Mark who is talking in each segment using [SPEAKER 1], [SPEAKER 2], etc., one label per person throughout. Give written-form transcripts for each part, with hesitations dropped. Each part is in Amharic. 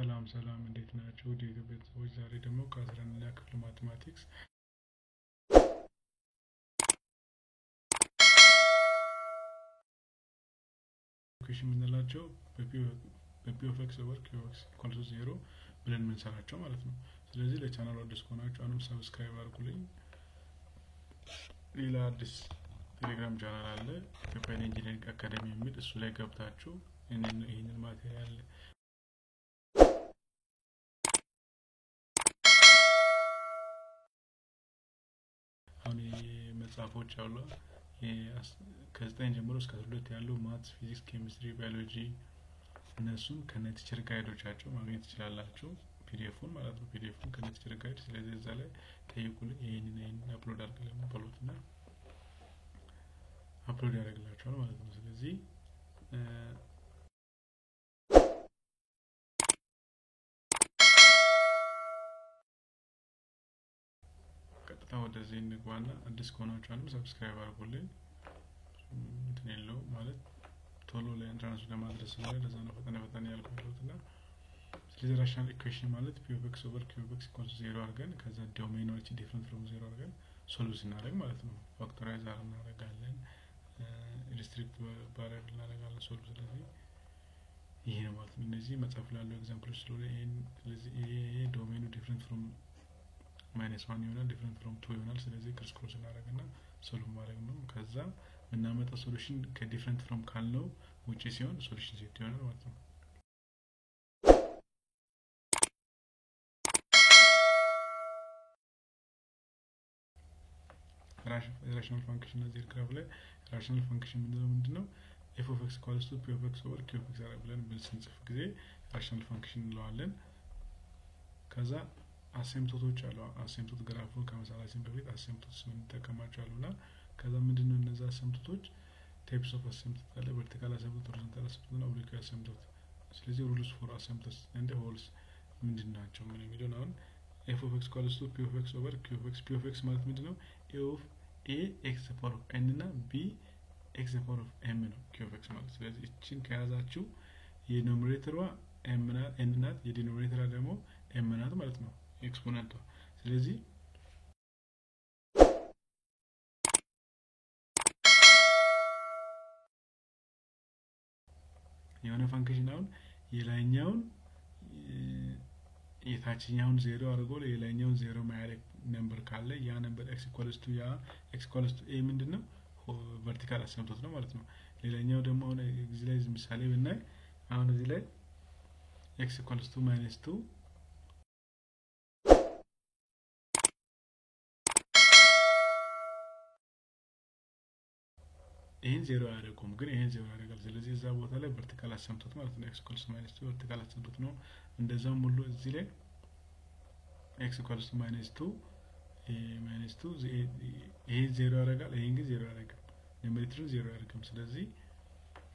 [SPEAKER 1] ሰላም እንዴት ናችሁ? ወደ ቤተሰቦች ዛሬ ደግሞ ከ11ኛ ክፍል ማቴማቲክስ ኢኩዌሽን የምንላቸው በፒ ኦፍ ኤክስ ኦቨር ኪው ኤክስ ኢኳል ቱ 0 ብለን የምንሰራቸው ማለት ነው። ስለዚህ ለቻናሉ አዲስ ከሆናችሁ አሁንም ሰብስክራይብ አድርጉልኝ። ሌላ አዲስ ቴሌግራም ቻናል አለ ኢትዮጵያ ኢንጂነሪንግ አካዳሚ የሚል እሱ ላይ ገብታችሁ ይሄንን ማቴሪያል አሁን መጽሐፎች አሉ ከ9 ጀምሮ እስከ 12 ያለው ማትስ፣ ፊዚክስ፣ ኬሚስትሪ፣ ባዮሎጂ እነሱን ከነቲቸር ጋይዶቻቸው ማግኘት ትችላላችሁ። ፒዲኤፉን ማለት ነው። ፒዲኤፉን ከነቲቸር ጋይድ ስለዚህ እዛ ላይ ጠይቁልኝ። ይሄንን አፕሎድ አድርገን ባሉትና አፕሎድ ያደርግላችኋል ማለት ነው። ስለዚህ ቀጥታ ወደዚህ እንግባና አዲስ ከሆናችሁ አንዱ ሰብስክራይብ አድርጉልኝ። እንትን የለው ማለት ቶሎ ለኢንትራንስ ለማድረስ ስለሆነ ለዛ ነው ፈጠነ ያልኩትና ስለዚህ ራሽናል ኢኩዌሽን ማለት ፒ ኦፍ ኤክስ ኦቨር ኪው ኦፍ ኤክስ ኢኳል ቱ 0 አድርገን ከዛ ዶሜኖች ዲፈረንት ፍሮም 0 አድርገን ሶልቭ እናደርግ ማለት ነው። ፋክተራይዝ እናደርጋለን፣ ሪስትሪክት ባረግ እናደርጋለን ሶልቭ። ስለዚህ ይሄ ነው ማለት ነው። እነዚህ መጽሐፍ ላይ ያለው ኤግዛምፕሎች ስለሆነ ይሄ ዶሜኑ ዲፈረንት ፍሮም -1 ይሆናል፣ ዲፈረንት ፍሮም 2 ይሆናል። ስለዚህ ክሮስ እናደርግና ሶልቭ ማድረግ ነው። ከዛ የምናመጣው ሶሉሽን ከዲፈረንት ፍሮም ካልነው ውጪ ሲሆን ሶሉሽን ሴት ይሆናል ማለት ነው። ራሽናል ፋንክሽን እዚህ ግራፍ ላይ ራሽናል ፋንክሽን ምንድነው? ኤፍ ኦፍ ኤክስ ኢኳልስ ቱ ፒ ኦፍ ኤክስ ኦቨር ኪው ኦፍ ኤክስ ብለን ስንጽፍ ጊዜ ራሽናል ፋንክሽን እንለዋለን። ከዛ አሴምፕቶቶች አሉ። አሴምፕቶት ግራፉን ከመሳላችን በፊት አሴምፕቶትስ የምንጠቀማቸው አሉና ከዛ ምንድነው እነዛ አሴምፕቶቶች ታይፕስ ኦፍ አሴምፕቶት አለ። ቨርቲካል አሴምፕቶት፣ ሆሪዞንታል አሴምፕቶት እና ኦብሊክ አሴምፕቶት። ስለዚህ ሩልስ ፎር አሴምፕቶትስ ኤንድ ሆልስ ምንድናቸው ምን የሚለው አሁን ኤፍ ኦፍ ኤክስ ኢኳልስ ቱ ፒ ኦፍ ኤክስ ኦቨር ኪው ኦፍ ኤክስ። ፒ ኦፍ ኤክስ ማለት ምንድነው? ኤ ኦፍ ኤ ኤክስ ፓወር ኦፍ ኤን እና ቢ ኤክስ ፓወር ኦፍ ኤም ነው ኪው ኦፍ ኤክስ ማለት። ስለዚህ እቺን ከያዛችሁ የኖሜሬተሯ ኤን ናት፣ የዲኖሚኔተሯ ደግሞ ኤም ናት ማለት ነው ኤክስፖነንቷ። ስለዚህ የሆነ ፈንክሽን አሁን የላይኛውን የታችኛውን 0 አድርጎ የላይኛውን 0 ማያደርግ ነምበር ካለ ያ ነምበር x ኢኳልስ ቱ a ምንድነው? ቨርቲካል አሴምፕቶት ነው ማለት ነው። ሌላኛው ደግሞ አሁን እዚህ ላይ ምሳሌ ብናይ አሁን እዚህ ላይ x ኢኳልስ ቱ -2 ይሄን 0 ያደርጉም ግን ይሄን 0 ያደርጋል። ስለዚህ እዛ ቦታ ላይ ቨርቲካል አሴምፕቶት ማለት ነው። x ኢኳልስ ቱ -2 ቨርቲካል አሴምፕቶት ነው። እንደዛው ሙሉ እዚህ ላይ x ኢኳልስ ቱ -2 ይሄ 0 ያደርጋል፣ ይሄን ግን 0 ያደርጋል፣ ኖሜሬተሩን 0 ያደርጋል። ስለዚህ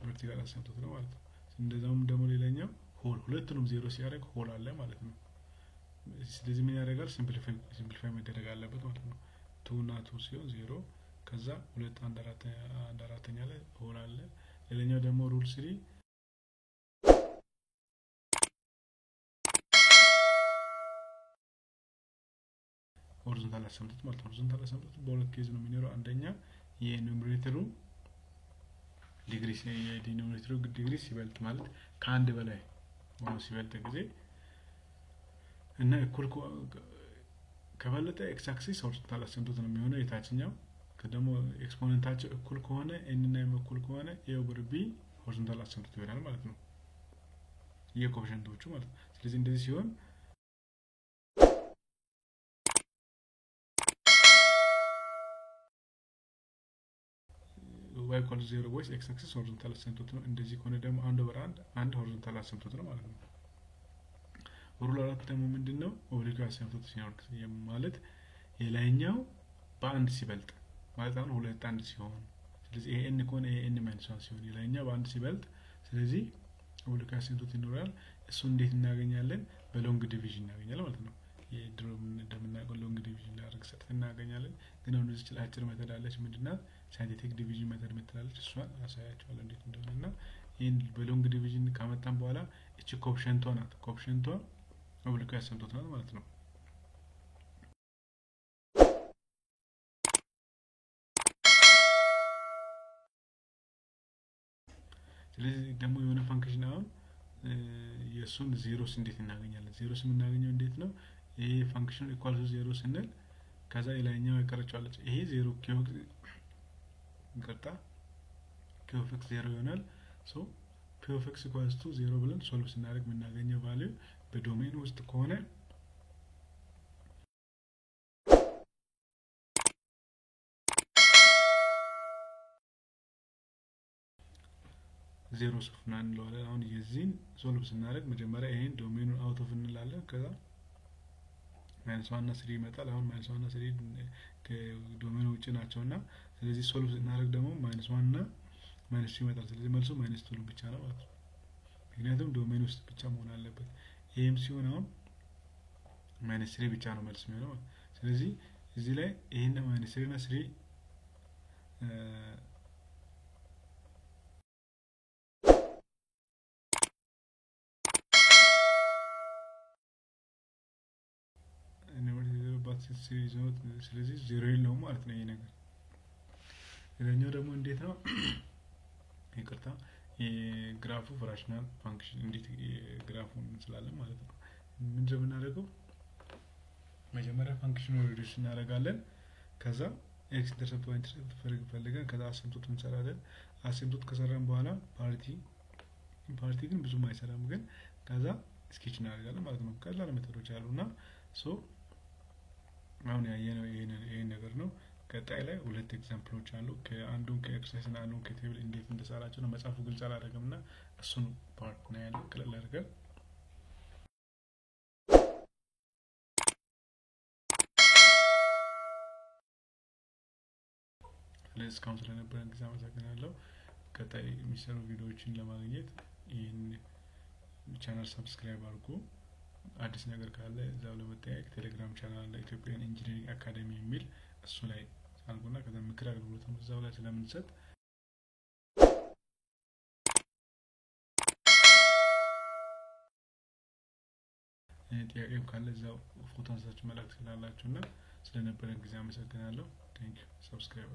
[SPEAKER 1] ቨርቲካል አሴምፕቶት ነው ማለት ነው። እንደዛውም ደግሞ ሌላኛው ሆል ሁለቱንም 0 ሲያደርግ ሆል አለ ማለት ነው። ስለዚህ ምን ያደርጋል? ሲምፕሊፋይ መደረግ አለበት ማለት ነው። 2 እና 2 ሲሆን 0 ከዛ 2 1 4ኛ ላይ ሆል አለ። ሌላኛው ደግሞ ሩል 3 ሆሪዞንታል አሴምፕቶት ማለት ነው። ሆሪዞንታል አሴምፕቶት በሁለት ኬዝ ነው የሚኖረው። አንደኛ የኖሜሬተሩ ዲግሪ የዲኖሚኔተሩ ዲግሪ ሲበልጥ ማለት ከአንድ በላይ ሆኖ ሲበልጥ ጊዜ እና እኩል ከበለጠ ኤክስ አክሲስ ሆሪዞንታል አሴምፕቶት ነው የሚሆነው። የታችኛው ከደሞ ኤክስፖነንታቸው እኩል ከሆነ ኤን እና ኤም እኩል ከሆነ ኤ ኦቨር ቢ ሆሪዞንታል አሴምፕቶት ይሆናል ማለት ነው፣ የኮኤፊሺየንቶቹ ማለት ነው። ስለዚህ እንደዚህ ሲሆን y equals 0 ወይስ x axis ሆሪዞንታል አሴምፕቶት ነው። እንደዚህ ከሆነ ደግሞ 1/1 አንድ ሆሪዞንታል አሴምፕቶት ነው ማለት ነው። ሩል 4 ደግሞ ምንድነው? ኦብሊክ አሴምፕቶት ሲኖር ማለት የላይኛው በአንድ ሲበልጥ ማለት አሁን 2 1 ሲሆን፣ ስለዚህ ይሄ n ከሆነ ይሄ n -1 ሲሆን የላይኛው በአንድ ሲበልጥ፣ ስለዚህ ኦብሊክ አሴምፕቶት ይኖራል። እሱ እንዴት እናገኛለን? በሎንግ ዲቪዥን እናገኛለን ማለት ነው። የድሮ እንደምናውቀው ሎንግ ዲቪዥን ላደርግ ጽፈን እናገኛለን። ግን አሁን እዚህ አጭር ሜተድ አለች ምንድናት ሳይንቲፊክ ዲቪዥን ሜተድ ምትላለች እሷን አሳያችኋለሁ እንዴት እንደሆነና ይሄን በሎንግ ዲቪዥን ካመጣን በኋላ እቺ ኮኤፊሺየንቷ ናት ኮኤፊሺየንቷ ኦብሊኩ አሲምፕቶት ናት ማለት ነው። ስለዚህ ደግሞ የሆነ ፋንክሽን አሁን የሱን ዜሮስ እንዴት እናገኛለን? ዜሮስ የምናገኘው እንዴት ነው? ይሄ ፋንክሽን ኢኳል ቱ ዜሮ ስንል ከዛ የላይኛው የቀረጫለች ይሄ ዜሮ ኪዩብ እንቀጣ ኪዩብ ዜሮ ይሆናል። ሶ ኪዩብ ኢኳልስ ቱ ዜሮ ብለን ሶልቭ ስናደርግ የምናገኘው ቫልዩ በዶሜን ውስጥ ከሆነ ዜሮ ሶፍና እንለዋለን። አሁን የዚህን ሶልቭ ስናደርግ መጀመሪያ ይሄን ዶሜኑን አውት ኦፍ እንላለን። ከዛ -1 እና 3 ይመጣል። አሁን -1 እና 3 ከዶሜኑ ውጪ ናቸውና ስለዚህ ሶልቭ ስናደርግ ደግሞ -1 እና -2 ይመጣል። ስለዚህ መልሱ -2 ብቻ ነው ማለት ነው። ምክንያቱም ዶሜን ውስጥ ብቻ መሆን አለበት። ይሄም ሲሆን አሁን -3 ብቻ ነው መልስ የሚሆነው። ስለዚህ እዚህ ላይ ይሄን -3 እና 3 ስለዚህ ዜሮ የለውም ማለት ነው ይሄ ነገር። ሌላኛው ደግሞ እንዴት ነው ይቅርታ የግራፉ ፍራክሽናል ፋንክሽን እንዴት ግራፉን እንስላለን ማለት ነው። ምን እንደምናደርገው መጀመሪያ ፋንክሽኑን ሪዱስ እናደርጋለን። ከዛ ኤክስ ኢንተርሰፕት ዋይ ኢንተርሰፕት ፈልገን ከዛ አሲምፕቶት እንሰራለን። አሲምፕቶት ከሰራን በኋላ ፓርቲ ግን ብዙም አይሰራም ግን ከዛ ስኬች እናደርጋለን ማለት ነው። ቀላል ሜተዶች አሉና ሶ አሁን ያየነው ይሄን ነገር ነው። ቀጣይ ላይ ሁለት ኤግዛምፕሎች አሉ። ከአንዱን ከኤክሰርሳይዝ እና አንዱን ከቴብል እንዴት እንደሰራቸው ነው መጻፉ ግልጽ አላደረገምና እሱን ፓርት ነው ያለው ቀለል አድርገን ለስካውንት ስለነበረን ጊዜ አመሰግናለሁ። ቀጣይ የሚሰሩ ቪዲዮዎችን ለማግኘት ይሄን ቻናል ሰብስክራይብ አድርጉ። አዲስ ነገር ካለ እዛው ለመጠየቅ ቴሌግራም ቻናል ላይ ኢትዮጵያን ኢንጂነሪንግ አካዳሚ የሚል እሱ ላይ አልጎና ከዛ ምክር አገልግሎት እዛው ላይ ስለምንሰጥ ጥያቄም ካለ እዛው ፎቶ አንስታችሁ መላክ ትችላላችሁና ስለነበረን ጊዜ አመሰግናለሁ። ቴንክ ዩ ሰብስክራይብ